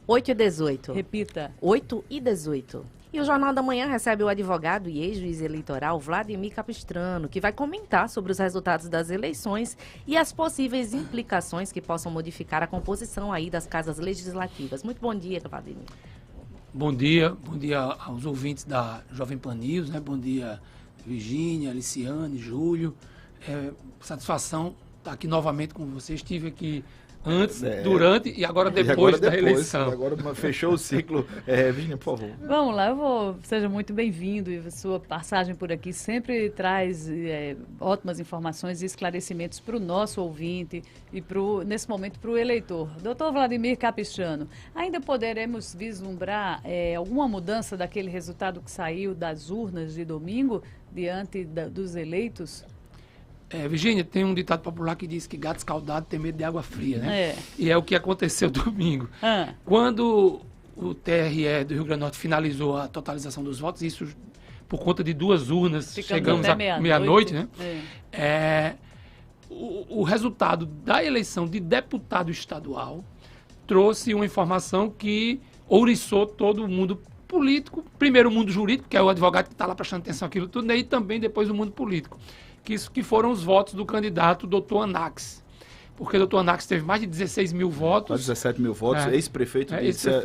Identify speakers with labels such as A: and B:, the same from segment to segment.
A: 8 e 18.
B: Repita.
A: 8 e 18. E o Jornal da Manhã recebe o advogado e ex-juiz eleitoral Vladimir Capistrano, que vai comentar sobre os resultados das eleições e as possíveis implicações que possam modificar a composição aí das casas legislativas. Muito bom dia, Vladimir.
C: Bom dia aos ouvintes da Jovem Pan News, né? Bom dia, Virgínia, Aliciane, Júlio. Satisfação estar aqui novamente com vocês. Estive aqui antes, durante e agora depois da eleição.
D: Agora fechou o ciclo. Virgínia, por favor.
B: Vamos lá, seja muito bem-vindo e sua passagem por aqui sempre traz ótimas informações e esclarecimentos para o nosso ouvinte e, nesse momento, para o eleitor. Doutor Vladimir Capistrano, ainda poderemos vislumbrar alguma mudança daquele resultado que saiu das urnas de domingo diante dos eleitos?
C: Virgínia, tem um ditado popular que diz que gato escaldado tem medo de água fria, né? E é o que aconteceu domingo. Quando o TRE do Rio Grande do Norte finalizou a totalização dos votos, isso por conta de 2 urnas, chegamos à meia-noite, né? O resultado da eleição de deputado estadual trouxe uma informação que ouriçou todo o mundo político, primeiro o mundo jurídico, que é o advogado que está lá prestando atenção àquilo tudo, né? E também depois o mundo político. Que foram os votos do candidato Dr. Anax. Porque o Dr. Anax teve mais de 16 mil votos.
D: 17 mil votos, ex-prefeito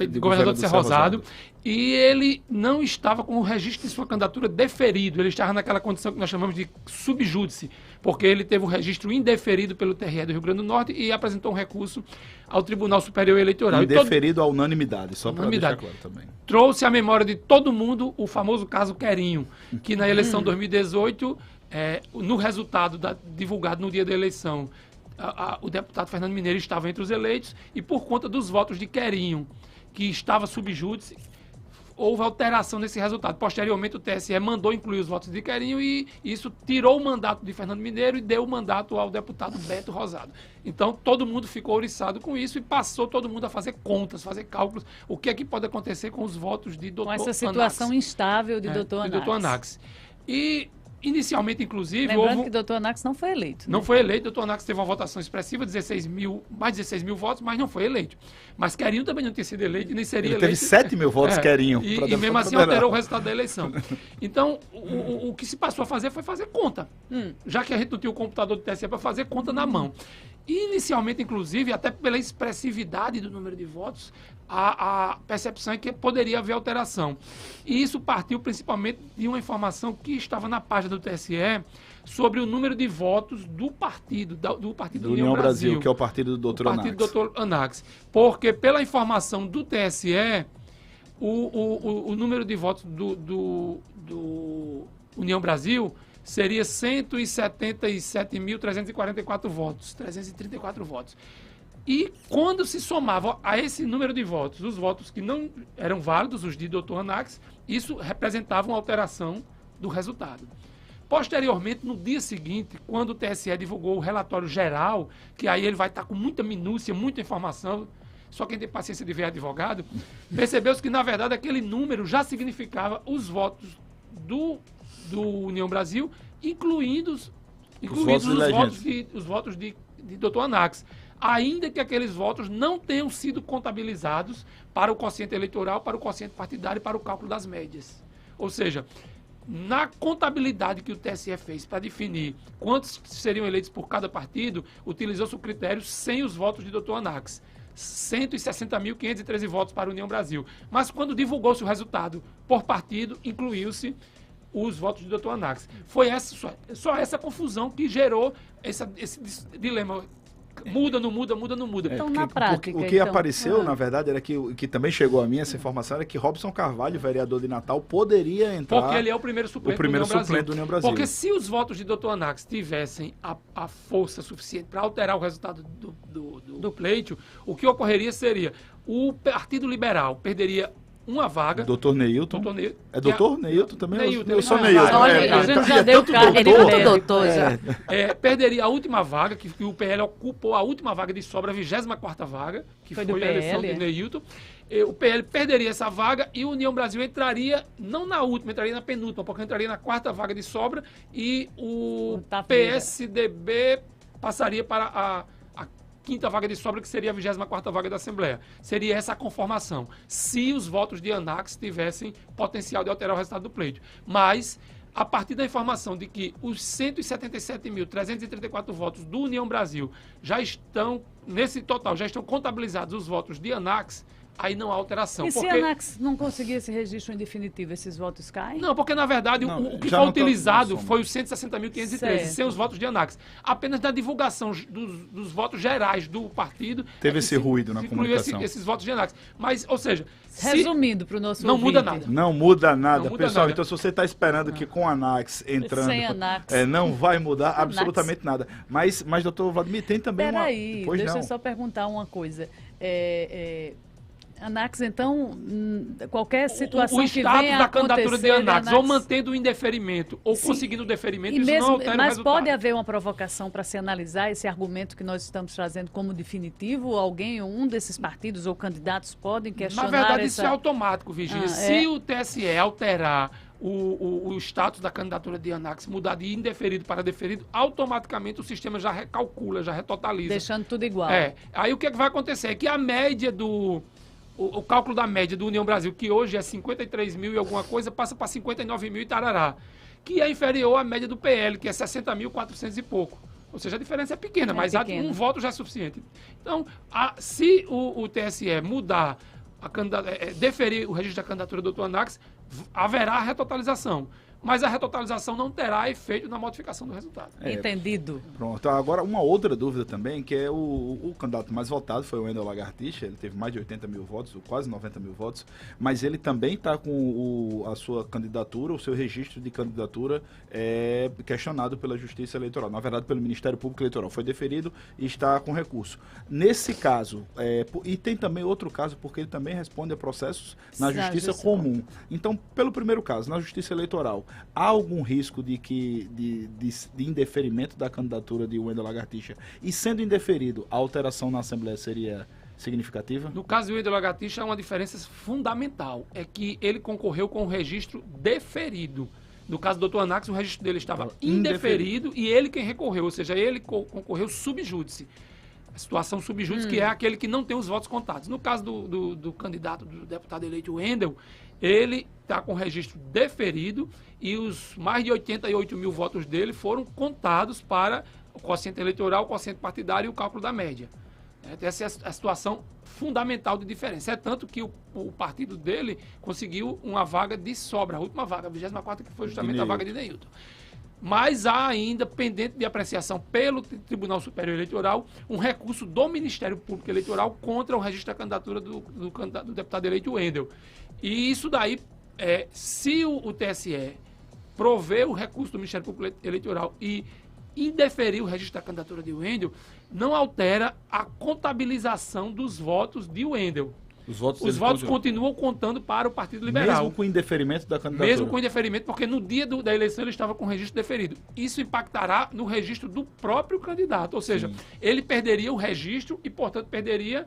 C: de governador de Serra Rosado. E ele não estava com o registro de sua candidatura deferido. Ele estava naquela condição que nós chamamos de subjúdice, porque ele teve o registro indeferido pelo TRE do Rio Grande do Norte e apresentou um recurso ao Tribunal Superior Eleitoral.
D: Indeferido à unanimidade, só para deixar claro também.
C: Trouxe à memória de todo mundo o famoso caso Querinho, que na eleição 2018... no resultado divulgado no dia da eleição, o deputado Fernando Mineiro estava entre os eleitos e por conta dos votos de Querinho, que estava subjúdice, houve alteração nesse resultado. Posteriormente, o TSE mandou incluir os votos de Querinho e isso tirou o mandato de Fernando Mineiro e deu o mandato ao deputado Beto Rosado. Então, todo mundo ficou ouriçado com isso e passou todo mundo a fazer contas, fazer cálculos. O que é que pode acontecer com os votos de Dr. Anax?
B: Com essa situação instável de Dr.
C: Anax. E... inicialmente, inclusive...
B: Lembrando que o Dr. Anax não foi eleito.
C: Não foi eleito. O Dr. Anax teve uma votação expressiva, mais de 16 mil votos, mas não foi eleito. Mas Querinho também não tinha sido eleito e nem seria eleito.
D: Ele teve 7 mil votos, Querinho.
C: E mesmo assim alterou o resultado da eleição. Então, o que se passou a fazer foi fazer conta. Já que a gente não tinha o computador do TSE para fazer conta na mão. E, inicialmente, inclusive, até pela expressividade do número de votos, a percepção é que poderia haver alteração. E isso partiu principalmente de uma informação que estava na página do TSE sobre o número de votos do partido do União Brasil,
D: que é o partido do Dr. Anax.
C: O partido do Dr. Anax. Porque, pela informação do TSE, o número de votos do União Brasil seria 177.344 votos, 334 votos. E quando se somava a esse número de votos, os votos que não eram válidos, os de Dr. Anax, isso representava uma alteração do resultado. Posteriormente, no dia seguinte, quando o TSE divulgou o relatório geral, que aí ele vai estar com muita minúcia, muita informação, só quem tem paciência de ver advogado, percebeu-se que, na verdade, aquele número já significava os votos do União Brasil, incluídos os votos de Dr. Anax, ainda que aqueles votos não tenham sido contabilizados para o quociente eleitoral, para o quociente partidário e para o cálculo das médias. Ou seja, na contabilidade que o TSE fez para definir quantos seriam eleitos por cada partido, utilizou-se o critério sem os votos de Dr. Anax. 160.513 votos para a União Brasil. Mas quando divulgou-se o resultado por partido, incluiu-se os votos de Dr. Anax. Foi só essa confusão que gerou esse dilema. Muda, não muda, muda, não muda.
B: Então, na prática...
D: O que apareceu, na verdade, era que também chegou a mim essa informação, era que Robson Carvalho, vereador de Natal, poderia entrar...
C: Porque ele é o primeiro suplente do União Brasil. Porque se os votos de Dr. Anax tivessem a força suficiente para alterar o resultado do pleito, o que ocorreria seria o Partido Liberal perderia uma vaga.
D: Doutor Neilton. É doutor Neilton também?
C: Neilton,
D: eu sou Neilton.
B: Olha, a gente já deu cara.
A: Ele é doutor já.
C: Perderia a última vaga, que o PL ocupou a última vaga de sobra, a 24ª vaga, que foi a eleição de Neilton. O PL perderia essa vaga e o União Brasil entraria, não na última, entraria na penúltima, porque entraria na 4ª vaga de sobra e o PSDB passaria para a quinta vaga de sobra, que seria a 24ª vaga da Assembleia. Seria essa a conformação, se os votos de Anax tivessem potencial de alterar o resultado do pleito. Mas, a partir da informação de que os 177.334 votos do União Brasil já estão, nesse total, já estão contabilizados os votos de Anax, aí não há alteração.
B: E se a Anax não conseguir esse registro em definitivo, esses votos caem?
C: Não, porque na verdade o que foi utilizado foi os 160.513, sem os votos de Anax. Apenas da divulgação dos votos gerais do partido...
D: Teve esse ruído na comunicação.
C: Esses votos de Anax. Mas, ou seja...
B: Resumindo para o nosso
C: não
B: ouvinte.
C: muda nada.
D: Não muda nada,
C: Não muda
D: pessoal.
C: nada.
D: Então, se você está esperando que com a Anax entrando...
B: Sem Anax.
D: Não vai mudar absolutamente nada. Mas, doutor Vladimir, tem também
B: Peraí,
D: Pois
B: deixa
D: não.
B: eu só perguntar uma coisa. Anax, então, qualquer situação
C: o
B: que
C: status
B: venha
C: da
B: a
C: candidatura de
B: acontecer
C: Anax, ou mantendo o indeferimento, ou
B: Sim.
C: conseguindo o deferimento,
B: E
C: isso
B: mesmo,
C: não altera o
B: mas
C: resultado.
B: pode haver uma provocação para se analisar esse argumento que nós estamos trazendo como definitivo? Alguém, um desses partidos ou candidatos podem questionar
C: Na verdade,
B: essa...
C: isso é automático, Virgínia. Se o TSE alterar o status da candidatura de Anax, mudar de indeferido para deferido, automaticamente o sistema já recalcula, já retotaliza.
B: Deixando tudo igual.
C: Aí o que vai acontecer é que a média o cálculo da média do União Brasil, que hoje é 53 mil e alguma coisa, passa para 59 mil e tarará, que é inferior à média do PL, que é 60.400 e pouco. Ou seja, a diferença é pequena, mas
B: pequena.
C: um voto já é suficiente. Então, se o TSE mudar, deferir o registro da candidatura do Dr. Anax, haverá retotalização. Mas a retotalização não terá efeito na modificação do resultado.
B: Entendido.
D: Pronto. Agora, uma outra dúvida também, que é o candidato mais votado foi o Wendel Lagartixa, ele teve mais de 80 mil votos, quase 90 mil votos, mas ele também está com a sua candidatura, o seu registro de candidatura questionado pela Justiça Eleitoral, na verdade pelo Ministério Público Eleitoral. Foi deferido e está com recurso. Nesse caso, e tem também outro caso, porque ele também responde a processos na Justiça Comum. Então, pelo primeiro caso, na Justiça Eleitoral, há algum risco de indeferimento da candidatura de Wendel Lagartixa? E sendo indeferido, a alteração na Assembleia seria significativa?
C: No caso do Wendel Lagartixa, há uma diferença fundamental. É que ele concorreu com o registro deferido. No caso do Dr. Anax, o registro dele estava indeferido e ele quem recorreu. Ou seja, ele concorreu subjúdice. A situação subjúdice, que é aquele que não tem os votos contados. No caso do candidato, do deputado eleito Wendel, ele está com o registro deferido e os mais de 88 mil votos dele foram contados para o quociente eleitoral, o quociente partidário e o cálculo da média. Essa é a situação fundamental de diferença. É tanto que o partido dele conseguiu uma vaga de sobra, a última vaga, a 24ª, que foi justamente a vaga de Neilton. Mas há ainda, pendente de apreciação pelo Tribunal Superior Eleitoral, um recurso do Ministério Público Eleitoral contra o registro da candidatura do deputado eleito Wendel. E isso daí, se o TSE prover o recurso do Ministério Público Eleitoral e indeferir o registro da candidatura de Wendel, não altera a contabilização dos votos de Wendel. Os votos continuam contando para o Partido Liberal.
D: Mesmo com o indeferimento da candidatura?
C: Mesmo com o indeferimento, porque no dia da eleição ele estava com o registro deferido. Isso impactará no registro do próprio candidato. Ou seja, ele perderia o registro e, portanto, perderia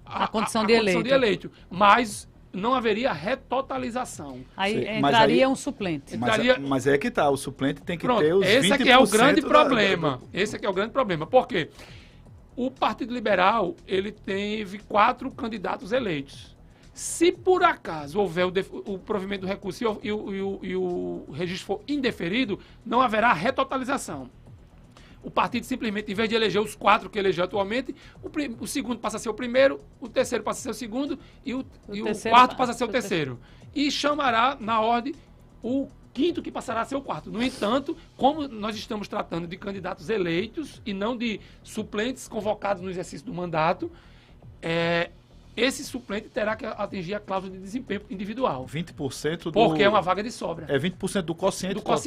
B: a condição de eleito.
C: Mas não haveria retotalização.
B: Aí entraria um suplente.
D: Mas é que está, o suplente tem que ter os 20%
C: esse aqui é o grande problema. Esse aqui é o grande problema. Por quê? O Partido Liberal, ele teve 4 candidatos eleitos. Se por acaso houver o provimento do recurso e o registro for indeferido, não haverá retotalização. O partido simplesmente, em vez de eleger os 4 que elegeu atualmente, o segundo passa a ser o primeiro, o terceiro passa a ser o segundo e o quarto passa a ser o terceiro. E chamará na ordem o quinto que passará a ser o quarto. No entanto, como nós estamos tratando de candidatos eleitos e não de suplentes convocados no exercício do mandato, esse suplente terá que atingir a cláusula de desempenho individual.
D: 20% do...
C: Porque é uma vaga de sobra.
D: É 20% do quociente total.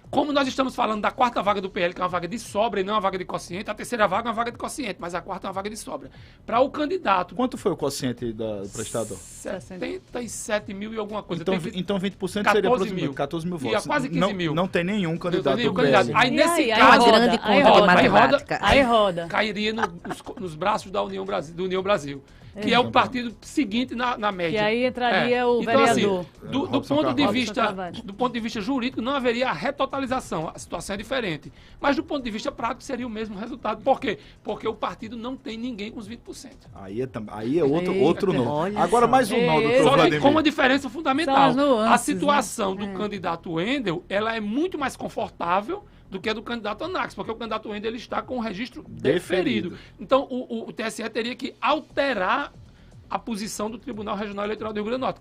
C: Como nós estamos falando da 4ª vaga do PL, que é uma vaga de sobra e não uma vaga de quociente, a 3ª vaga é uma vaga de quociente, mas a 4ª é uma vaga de sobra. Para o candidato...
D: Quanto foi o quociente do prestador?
C: 77 mil e alguma coisa.
D: Então 20% seria aproximadamente 14 mil votos.
C: Quase 15 mil.
D: Não tem nenhum candidato do PL.
C: Aí nesse caso...
A: Uma grande conta de matemática.
B: Aí roda.
C: Cairia nos braços da União Brasil. que é o partido seguinte na média.
B: Que aí entraria o
C: então,
B: vereador.
C: Assim, do ponto de vista jurídico, não haveria a retotalização. A situação é diferente. Mas do ponto de vista prático, seria o mesmo resultado. Por quê? Porque o partido não tem ninguém com os 20%.
D: Aí é outro nó. Agora,
A: só.
D: mais um nó, doutor
C: Só que
D: Vladimir.
C: com uma diferença fundamental.
B: São as nuances,
C: A situação do candidato Wendel, ela é muito mais confortável do que a do candidato Anax, porque o candidato Wendel ele está com o registro deferido. Então, o TSE teria que alterar a posição do Tribunal Regional Eleitoral do Rio Grande do Norte,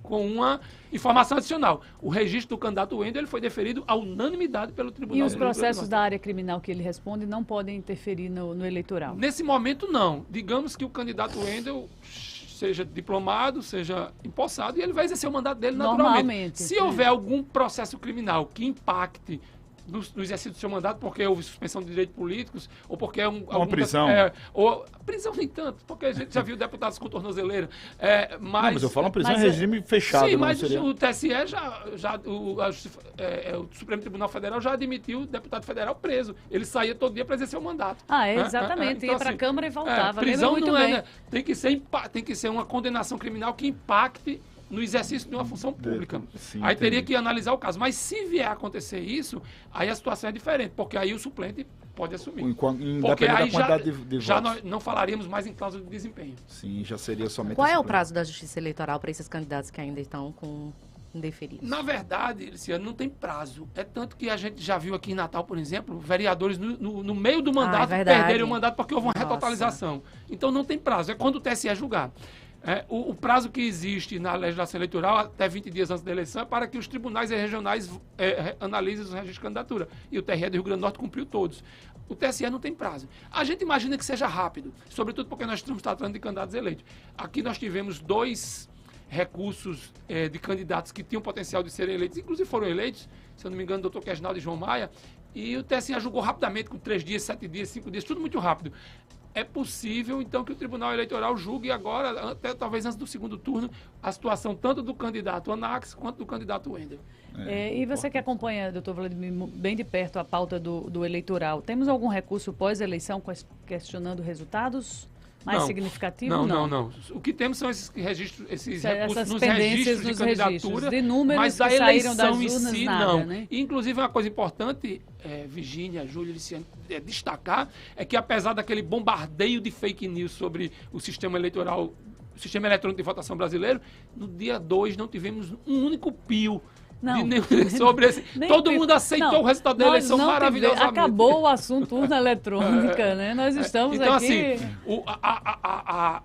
C: com uma informação adicional. O registro do candidato Wendel ele foi deferido à unanimidade pelo Tribunal
B: E os
C: do Rio Grande do
B: processos
C: Norte.
B: da área criminal que ele responde não podem interferir no eleitoral?
C: Nesse momento, não. Digamos que o candidato Wendel seja diplomado, seja empossado, e ele vai exercer o mandato dele naturalmente.
B: Normalmente,
C: Se houver algum processo criminal que impacte no exercício do seu mandato, porque houve suspensão de direitos políticos, ou porque é
D: uma prisão.
C: Ou prisão nem tanto, porque a gente já viu deputados com tornozeleira.
D: Mas eu falo uma prisão em regime fechado.
C: Sim,
D: não
C: mas
D: seria...
C: o TSE o Supremo Tribunal Federal já admitiu o deputado federal preso. Ele saía todo dia para exercer o mandato.
B: Exatamente.
C: Então,
B: Ia para a
C: assim,
B: Câmara e voltava.
C: prisão
B: Lembro muito
C: não é,
B: bem.
C: né? Tem que ser uma condenação criminal que impacte no exercício de uma função pública.
D: Sim,
C: aí teria
D: entendi.
C: que analisar o caso. Mas se vier a acontecer isso, aí a situação é diferente, porque aí o suplente pode assumir.
D: Independente
C: Porque aí
D: da quantidade de
C: já
D: votos.
C: nós não falaríamos mais em cláusula de desempenho.
D: Sim, já seria somente...
A: Qual é o
D: suplente.
A: prazo da Justiça Eleitoral para esses candidatos que ainda estão com indeferidos?
C: Na verdade, Luciano, não tem prazo. É tanto que a gente já viu aqui em Natal, por exemplo, vereadores no meio do mandato
A: verdade.
C: perderem o mandato porque houve uma
A: Nossa.
C: retotalização. Então não tem prazo. É quando o TSE julgar. O prazo que existe na legislação eleitoral, até 20 dias antes da eleição, é para que os tribunais regionais analisem os registros de candidatura. E o TRE do Rio Grande do Norte cumpriu todos. O TSE não tem prazo. A gente imagina que seja rápido, sobretudo porque nós estamos tratando de candidatos eleitos. Aqui nós tivemos 2 recursos de candidatos que tinham potencial de serem eleitos, inclusive foram eleitos, se eu não me engano, o doutor Quesnaldo e João Maia, e o TSE julgou rapidamente, com 3 dias, 7 dias, 5 dias, tudo muito rápido. É possível, então, que o Tribunal Eleitoral julgue agora, até talvez antes do segundo turno, a situação tanto do candidato Anax quanto do candidato Wendel.
B: E você que acompanha, doutor Vladimir, bem de perto a pauta do eleitoral, temos algum recurso pós-eleição questionando resultados mais significativos?
C: Não. O que temos são esses registros, esses recursos
B: Essas
C: nos
B: pendências
C: registros de
B: nos
C: candidatura,
B: registros, de números
C: mas
B: que
C: da
B: saíram das
C: eleição em
B: urnas,
C: si,
B: nada,
C: não.
B: né?
C: E, inclusive, uma coisa importante, Virgínia, Júlia e Luciano, destacar, é que apesar daquele bombardeio de fake news sobre o sistema eleitoral, o sistema eletrônico de votação brasileiro, no dia 2 não tivemos um único pio sobre esse. Todo mundo aceitou o resultado da eleição maravilhosamente.
B: Acabou o assunto urna eletrônica, né? Nós estamos
C: então,
B: aqui...
C: assim,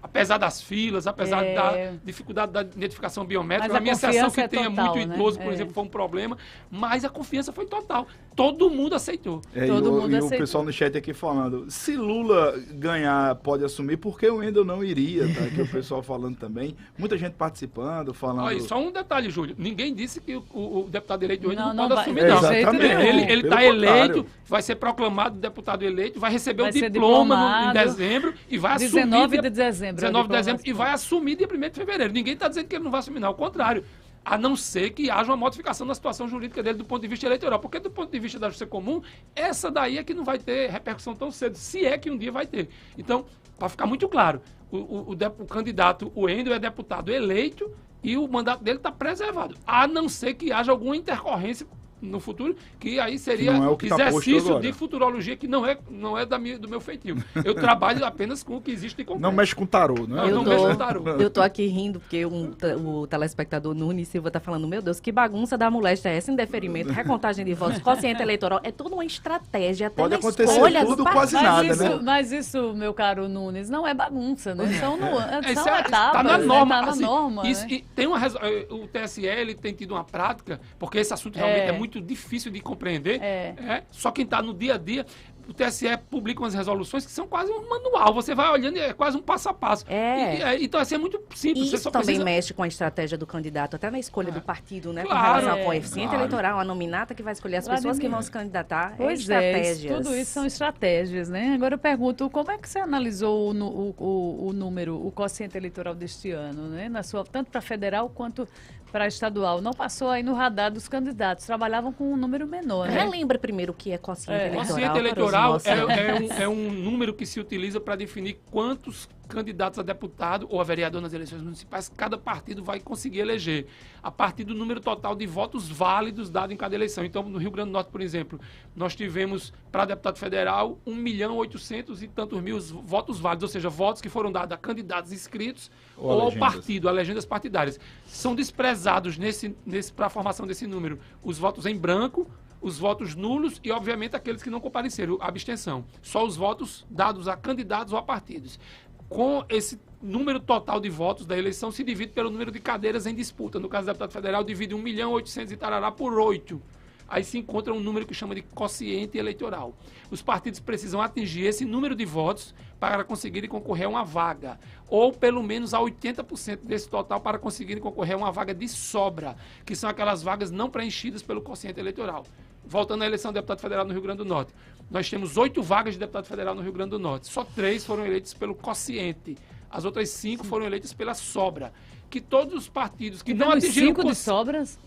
C: apesar das filas, apesar da dificuldade da identificação biométrica,
B: Mas
C: a minha sessão que tenha
B: total,
C: muito idoso, por exemplo, foi um problema, mas a confiança foi total. Todo mundo aceitou.
D: O pessoal no chat aqui falando, se Lula ganhar, pode assumir, porque o Wendel não iria, tá? Aqui o pessoal falando também, muita gente participando, falando...
C: Olha, só um detalhe, Júlio, ninguém disse que o deputado eleito hoje não
B: não
C: pode
B: vai-
C: assumir, não.
D: Exatamente.
C: Ele está
D: Pelo
C: eleito,
D: contrário.
C: vai ser proclamado deputado eleito, vai receber
B: Vai
C: o
B: ser
C: diploma em
B: diplomado.
C: dezembro e vai assumir...
B: 19 de dezembro.
C: 19 de dezembro e
B: diplomação.
C: vai assumir dia 1º de fevereiro. Ninguém está dizendo que ele não vai assumir, não. Ao contrário. A não ser que haja uma modificação da situação jurídica dele do ponto de vista eleitoral. Porque do ponto de vista da justiça comum, essa daí é que não vai ter repercussão tão cedo, se é que um dia vai ter. Então, para ficar muito claro, o candidato, o Wendel, é deputado eleito e o mandato dele está preservado. A não ser que haja alguma intercorrência no futuro, que aí seria
D: Que não é o que tá posto
C: exercício
D: agora.
C: de futurologia que não é do meu feitio. Eu trabalho apenas com o que existe de concreto.
D: Não mexe com tarô, né?
C: Eu não mexo com tarô.
A: Eu tô aqui rindo porque o telespectador Nunes Silva tá falando, meu Deus, que bagunça da moléstia é essa, indeferimento, recontagem de votos, quociente eleitoral, é toda uma estratégia, até
D: Pode
A: na
D: acontecer
A: escolha
D: tudo,
A: do
D: quase
A: partido.
D: nada,
B: Mas
D: né?
B: isso, mas isso, meu caro Nunes, não é bagunça, né? São
C: Isso
B: etapas.
C: tá na norma.
B: Tá na
C: assim,
B: norma,
C: isso-
B: né?
C: e tem o TSE ele tem tido uma prática, porque esse assunto realmente é muito difícil de compreender. Só quem está no dia a dia. O TSE publica umas resoluções que são quase um manual. Você vai olhando e é quase um passo a passo. Então, assim, é muito simples.
A: E
C: Você
A: isso
C: só
A: também
C: precisa...
A: mexe com a estratégia do candidato, até na escolha do partido, né? Com
C: Claro,
A: relação ao coeficiente
D: claro.
A: eleitoral, a nominata que vai escolher as pessoas que vão se candidatar.
B: Pois
A: estratégias.
B: tudo isso são estratégias, né? Agora eu pergunto, como é que você analisou o número, o quociente eleitoral deste ano, né? Tanto para federal quanto para estadual. Não passou aí no radar dos candidatos, trabalhavam com um número menor, né?
A: Relembra primeiro o que é quociente eleitoral.
C: Quociente
A: para os
C: eleitoral
A: nossos-
C: é um número que se utiliza para definir quantos candidatos a deputado ou a vereador nas eleições municipais, cada partido vai conseguir eleger a partir do número total de votos válidos dado em cada eleição. Então, no Rio Grande do Norte, por exemplo, nós tivemos para deputado federal 1.800.000 e tantos mil votos válidos, ou seja, votos que foram dados a candidatos inscritos ou ao partido, a legendas partidárias. São desprezados para a formação desse número os votos em branco, os votos nulos e, obviamente, aqueles que não compareceram, a abstenção. Só os votos dados a candidatos ou a partidos. Com esse número total de votos da eleição se divide pelo número de cadeiras em disputa. No caso do deputado federal, divide 1.800.000 e tarará por 8. Aí se encontra um número que chama de quociente eleitoral. Os partidos precisam atingir esse número de votos para conseguirem concorrer a uma vaga, ou pelo menos a 80% desse total para conseguirem concorrer a uma vaga de sobra, que são aquelas vagas não preenchidas pelo quociente eleitoral. Voltando à eleição de deputado federal no Rio Grande do Norte, nós temos 8 vagas de deputado federal no Rio Grande do Norte. Só 3 foram eleitas pelo quociente. As outras 5 foram eleitas pela sobra. Que todos os partidos que não atingiram
B: 5 de sobras?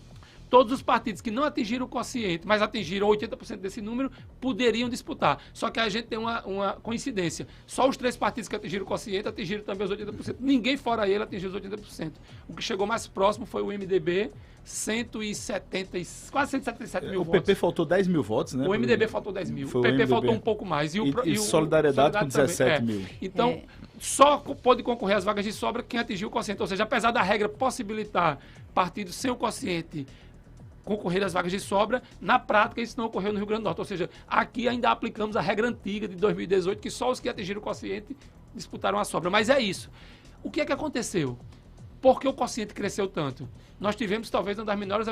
C: Todos os partidos que não atingiram o quociente, mas atingiram 80% desse número, poderiam disputar. Só que a gente tem uma coincidência. Só os 3 partidos que atingiram o quociente atingiram também os 80%. Ninguém fora ele atingiu os 80%. O que chegou mais próximo foi o MDB, quase 177 mil votos.
D: O PP faltou 10 mil votos, né?
C: O MDB faltou 10 mil. O PP faltou um pouco mais.
D: E Solidariedade com 17 mil.
C: Então, só pode concorrer às vagas de sobra quem atingiu o quociente. Ou seja, apesar da regra possibilitar partidos sem o quociente concorrer às vagas de sobra, na prática isso não ocorreu no Rio Grande do Norte. Ou seja, aqui ainda aplicamos a regra antiga de 2018, que só os que atingiram o quociente disputaram a sobra. Mas é isso. O que é que aconteceu? Por que o quociente cresceu tanto? Nós tivemos talvez uma das menores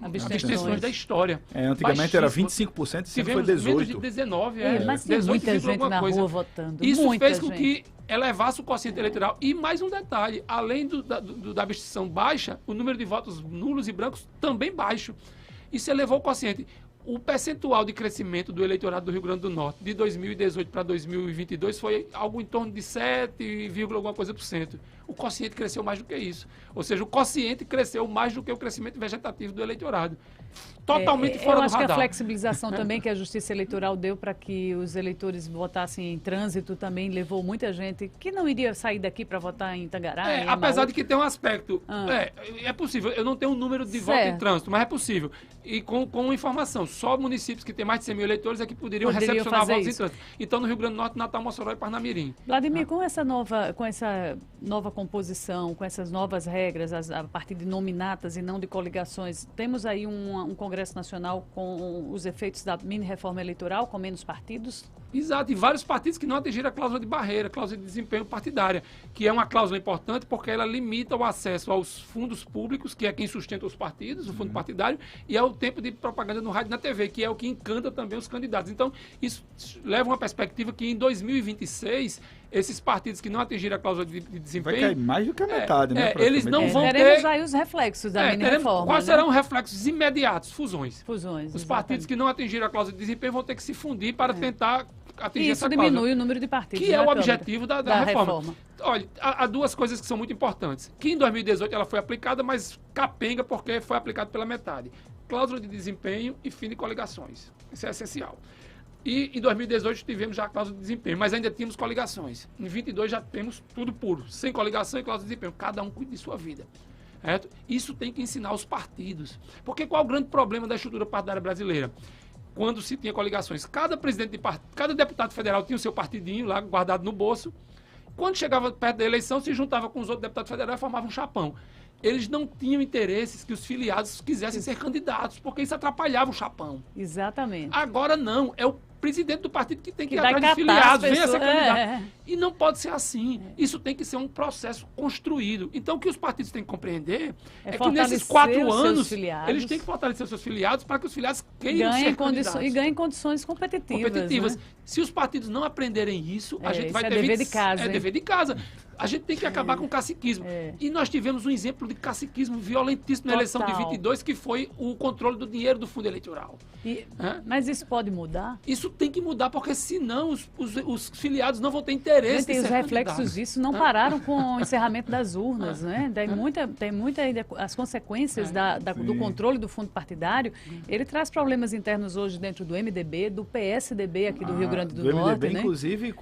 C: abstenções da história.
D: Antigamente era 25% e sempre foi 18%.
C: Menos de 19%.
B: Mas tem muita gente na rua votando.
C: Isso fez com que elevasse o quociente eleitoral. E mais um detalhe, além da abstenção baixa, o número de votos nulos e brancos também baixo. Isso elevou o quociente. O percentual de crescimento do eleitorado do Rio Grande do Norte de 2018 para 2022 foi algo em torno de 7, alguma coisa por cento. O quociente cresceu mais do que isso. Ou seja, o quociente cresceu mais do que o crescimento vegetativo do eleitorado. Totalmente fora do radar.
B: Eu acho que a flexibilização também que a Justiça Eleitoral deu para que os eleitores votassem em trânsito também levou muita gente que não iria sair daqui para votar em Tangará.
C: Apesar de que tem um aspecto. É possível. Eu não tenho um número de voto em trânsito, mas é possível. E com informação. Só municípios que têm mais de 100 mil eleitores é que poderiam recepcionar votos em trânsito. Então, no Rio Grande do Norte, Natal, Mossoró e Parnamirim.
B: Vladimir, com essa nova composição, com essas novas regras, a partir de nominatas e não de coligações, temos aí um Congresso Nacional com os efeitos da mini-reforma eleitoral, com menos partidos?
C: Exato, e vários partidos que não atingiram a cláusula de barreira, a cláusula de desempenho partidária, que é uma cláusula importante porque ela limita o acesso aos fundos públicos, que é quem sustenta os partidos, o fundo partidário, e ao tempo de propaganda no rádio e na TV, que é o que encanta também os candidatos. Então, isso leva uma perspectiva que em 2026, esses partidos que não atingiram a cláusula de desempenho...
D: Vai cair mais do que a metade, né?
C: Eles não vão ter...
B: Teremos aí os reflexos da mini-reforma.
C: Quais serão os reflexos imediatos? Fusões.
B: Os
C: partidos que não atingiram a cláusula de desempenho vão ter que se fundir para tentar atingir essa
B: cláusula. Isso diminui o número de partidos.
C: Que é o objetivo da reforma. Olha, há duas coisas que são muito importantes. Que em 2018 ela foi aplicada, mas capenga porque foi aplicada pela metade. Cláusula de desempenho e fim de coligações. Isso é essencial. E em 2018 tivemos já a cláusula de desempenho, mas ainda tínhamos coligações. Em 22 já temos tudo puro, sem coligação e cláusula de desempenho. Cada um cuida de sua vida. Certo? Isso tem que ensinar os partidos. Porque qual é o grande problema da estrutura partidária brasileira? Quando se tinha coligações, cada presidente de partido, cada deputado federal tinha o seu partidinho lá guardado no bolso. Quando chegava perto da eleição, se juntava com os outros deputados federais e formava um chapão. Eles não tinham interesses que os filiados quisessem ser candidatos, porque isso atrapalhava o chapão.
B: Exatamente.
C: Agora não, é o presidente do partido que tem que ir atrás de filiados, venha ser candidato. E não pode ser assim. Isso tem que ser um processo construído. Então, o que os partidos têm que compreender é que nesses 4 anos, eles têm que fortalecer os seus filiados para que os filiados queiram ser candidatos.
B: E ganhem condições competitivas.
C: Né? Se os partidos não aprenderem isso, a gente vai ter...
B: dever de casa.
C: É dever de casa. A gente tem que acabar com o caciquismo. E nós tivemos um exemplo de caciquismo violentíssimo na eleição de 22, que foi o controle do dinheiro do fundo eleitoral.
B: Mas isso pode mudar?
C: Isso tem que mudar, porque senão os filiados não vão ter interesse
B: em ser candidatos. Os reflexos disso não pararam com o encerramento das urnas, né? Tem muita ainda as consequências do controle do fundo partidário. Ele traz problemas internos hoje dentro do MDB, do PSDB aqui do Rio Grande do Norte,
D: MDB,
B: né?
D: Inclusive,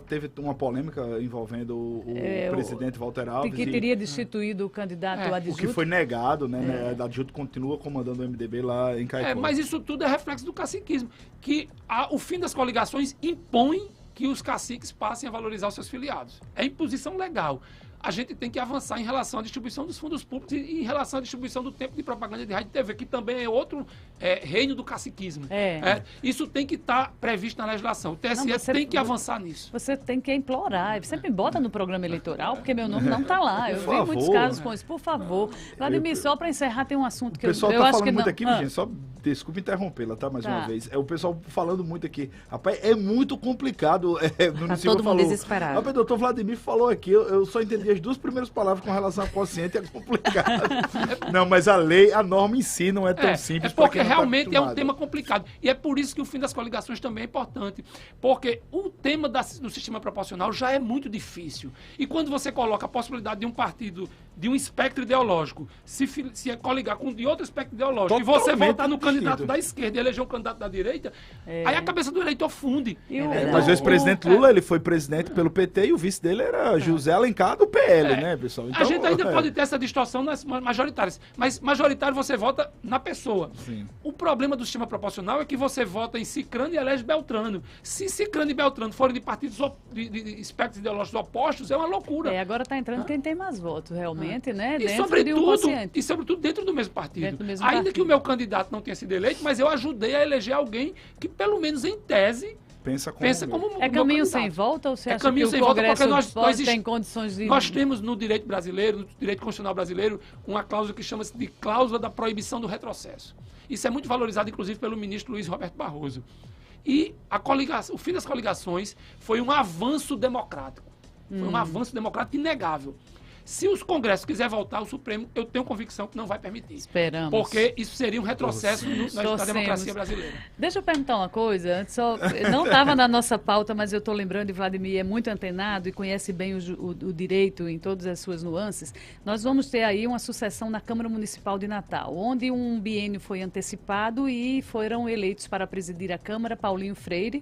D: teve uma polêmica envolvendo o presidente Walter Alves.
B: Que teria destituído o candidato adjunto.
D: O que foi negado, né? O adjunto continua comandando o MDB lá em Caicó.
C: Mas isso tudo é reflexo do caciquismo, que o fim das coligações impõe que os caciques passem a valorizar os seus filiados. É imposição legal. A gente tem que avançar em relação à distribuição dos fundos públicos e em relação à distribuição do tempo de propaganda de rádio e TV, que também é outro reino do caciquismo. Isso tem que estar previsto na legislação. O TSE tem que avançar nisso.
B: Você tem que implorar. Você me bota no programa eleitoral, porque meu nome não está lá. Eu vi muitos casos com isso. Por favor. Vladimir, só para encerrar, tem um assunto que eu acho que não...
D: O pessoal está falando muito aqui, Virginia, só desculpa interrompê-la, tá? Mais uma vez. O pessoal falando muito aqui. Rapaz, é muito complicado.
A: Todo mundo desesperado.
D: Rapaz, o doutor Vladimir falou aqui, eu só entendi as duas primeiras palavras com relação a quociente, é complicado. Não, mas a norma em si não é tão simples.
C: É porque realmente é um tema complicado. E é por isso que o fim das coligações também é importante. Porque o tema do sistema proporcional já é muito difícil. E quando você coloca a possibilidade de um partido, de um espectro ideológico, se coligar com de outro espectro ideológico, totalmente, e você votar no candidato da esquerda e eleger um candidato da direita, aí a cabeça do eleitor funde.
D: Mas o ex-presidente Lula, ele foi presidente pelo PT e o vice dele era José Alencar do PL, né, pessoal?
C: Então, a gente ainda pode ter essa distorção nas majoritárias, mas majoritário você vota na pessoa.
D: Sim.
C: O problema do sistema proporcional é que você vota em Cicrano e elege Beltrano. Se Cicrano e Beltrano forem de partidos de espectros ideológicos opostos, é uma loucura.
B: Agora está entrando quem tem mais votos, realmente, né?
C: E sobretudo dentro do mesmo partido. Ainda que o meu candidato não tenha sido eleito, mas eu ajudei a eleger alguém que, pelo menos em tese, pensa como
B: é caminho sem volta ou você acha que o Congresso tem condições de...
C: Nós temos no direito brasileiro, no direito constitucional brasileiro, uma cláusula que chama-se de cláusula da proibição do retrocesso. Isso é muito valorizado, inclusive, pelo ministro Luiz Roberto Barroso. E o fim das coligações foi um avanço democrático. Foi um avanço democrático inegável. Se os congressos quiserem voltar ao Supremo, eu tenho convicção que não vai permitir.
B: Esperamos.
C: Porque isso seria um retrocesso na democracia brasileira.
B: Deixa eu perguntar uma coisa. Não estava na nossa pauta, mas eu estou lembrando, e Vladimir é muito antenado e conhece bem o direito em todas as suas nuances. Nós vamos ter aí uma sucessão na Câmara Municipal de Natal, onde um biênio foi antecipado e foram eleitos para presidir a Câmara Paulinho Freire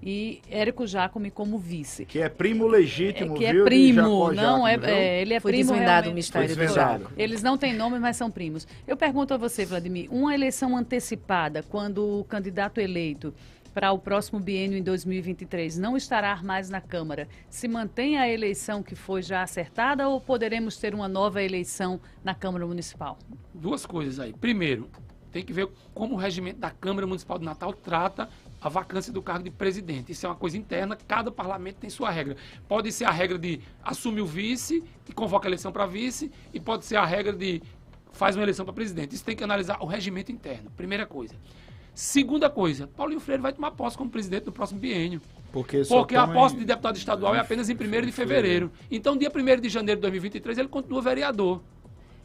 B: e Érico Jacome como vice.
D: Que é primo legítimo,
B: que
D: viu?
B: É primo, não
A: Jacome,
B: ele é
A: foi
B: primo.
A: Foi desvendado o mistério do Jacome.
B: Eles não têm nome, mas são primos. Eu pergunto a você, Vladimir, uma eleição antecipada, quando o candidato eleito para o próximo biênio em 2023 não estará mais na Câmara, se mantém a eleição que foi já acertada ou poderemos ter uma nova eleição na Câmara Municipal?
C: Duas coisas aí. Primeiro, tem que ver como o regimento da Câmara Municipal de Natal trata a vacância do cargo de presidente. Isso é uma coisa interna, cada parlamento tem sua regra. Pode ser a regra de assumir o vice e convoca a eleição para vice, e pode ser a regra de faz uma eleição para presidente. Isso tem que analisar o regimento interno, primeira coisa. Segunda coisa, Paulinho Freire vai tomar posse como presidente no próximo biênio. Porque a posse de deputado estadual é apenas em 1º de fevereiro. Então, dia 1º de janeiro de 2023, ele continua vereador.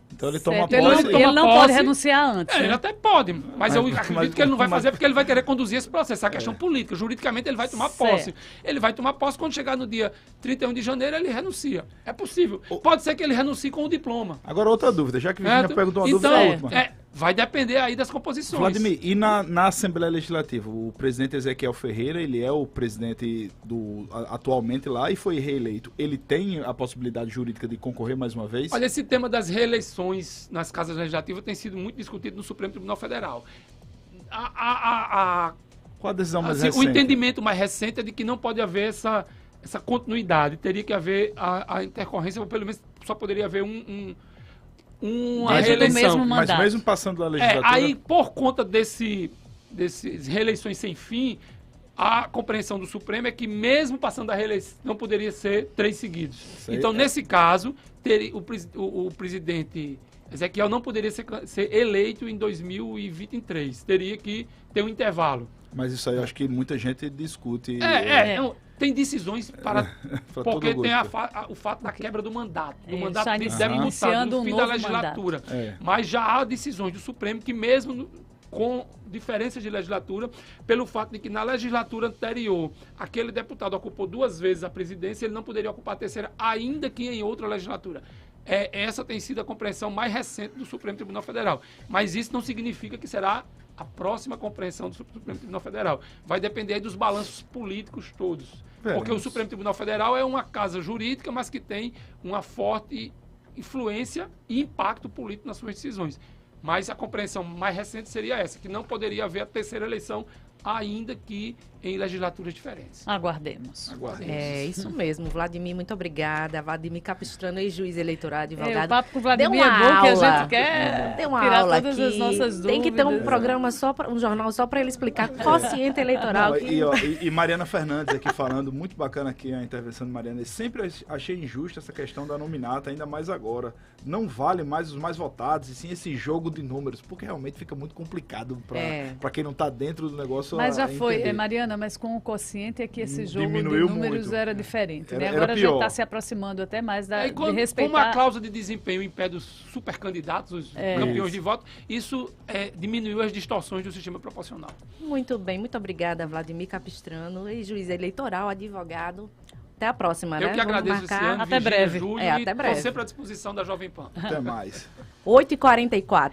D: Então ele toma
B: posse.
D: Ele
B: não pode renunciar antes.
C: Ele até pode, mas eu acredito que ele não vai fazer porque ele vai querer conduzir esse processo, essa questão política. Juridicamente ele vai tomar posse. Ele vai tomar posse quando chegar no dia 31 de janeiro, ele renuncia. É possível. Pode ser que ele renuncie com o diploma.
D: Agora outra dúvida, já que Virginia perguntou uma dúvida, a última.
C: Vai depender aí das composições.
D: Vladimir, e na Assembleia Legislativa, o presidente Ezequiel Ferreira, ele é o presidente atualmente lá e foi reeleito. Ele tem a possibilidade jurídica de concorrer mais uma vez?
C: Olha, esse tema das reeleições nas casas legislativas tem sido muito discutido no Supremo Tribunal Federal.
D: Qual a decisão mais
C: recente?
D: recente?
C: O entendimento mais recente é de que não pode haver essa continuidade. Teria que haver a intercorrência, ou pelo menos só poderia haver uma reeleição.
B: Do mesmo mandato.
D: Mas mesmo passando da legislatura...
C: Aí, por conta dessas reeleições sem fim, a compreensão do Supremo é que mesmo passando a reeleição, não poderia ser 3 seguidos. Então, nesse caso, o presidente Ezequiel não poderia ser eleito em 2023. Teria que ter um intervalo.
D: Mas isso aí eu acho que muita gente discute.
C: Tem decisões para...
D: Pra
C: porque
D: todo
C: tem
D: gosto.
C: o fato da quebra do mandato. Do
B: Está
C: mandato
B: iniciando
C: deputado, no
B: um
C: fim
B: novo
C: da legislatura.
D: É.
C: Mas já há decisões do Supremo que mesmo com diferenças de legislatura, pelo fato de que na legislatura anterior aquele deputado ocupou 2 vezes a presidência, ele não poderia ocupar a terceira, ainda que em outra legislatura. Essa tem sido a compreensão mais recente do Supremo Tribunal Federal. Mas isso não significa que será a próxima compreensão do Supremo Tribunal Federal. Vai depender aí dos balanços políticos todos. Porque o Supremo Tribunal Federal é uma casa jurídica, mas que tem uma forte influência e impacto político nas suas decisões. Mas a compreensão mais recente seria essa, que não poderia haver a terceira eleição, ainda que em legislaturas diferentes.
B: Aguardemos.
A: É isso mesmo, Vladimir, muito obrigada. Vladimir Capistrano, ex-juiz eleitoral,
B: O
A: advogado.
B: papo com o Vladimir
A: Deu uma
B: é bom, que a
A: aula.
B: gente quer
A: Deu uma
B: tirar
A: aula
B: todas
A: aqui.
B: as nossas dúvidas.
A: Tem que ter um programa um jornal só para ele explicar quociente eleitoral.
D: Não,
A: que...
D: e Mariana Fernandes aqui falando, muito bacana aqui a intervenção de Mariana. Eu sempre achei injusta essa questão da nominata, ainda mais agora. Não vale mais os mais votados, e sim esse jogo de números, porque realmente fica muito complicado para quem não está dentro do negócio.
B: Mas já foi,
D: entender.
B: Mariana, mas com o quociente é que esse jogo de
D: Diminuiu
B: números
D: muito.
B: era diferente. Né?
D: Era
B: Agora já
D: pior.
B: está se aproximando até mais
C: E
B: de
C: como
B: respeitar.
C: a cláusula de desempenho impede os supercandidatos, os campeões de voto, isso diminuiu as distorções do sistema proporcional.
A: Muito bem, muito obrigada, Vladimir Capistrano, ex-juiz eleitoral, advogado. Até a próxima, né?
C: Eu que agradeço esse ano,
B: Até
C: Virgínia,
B: breve.
C: Júlio,
A: Até
C: e
A: breve.
C: estou sempre à disposição da Jovem Pan.
D: Até mais.
A: 8h44.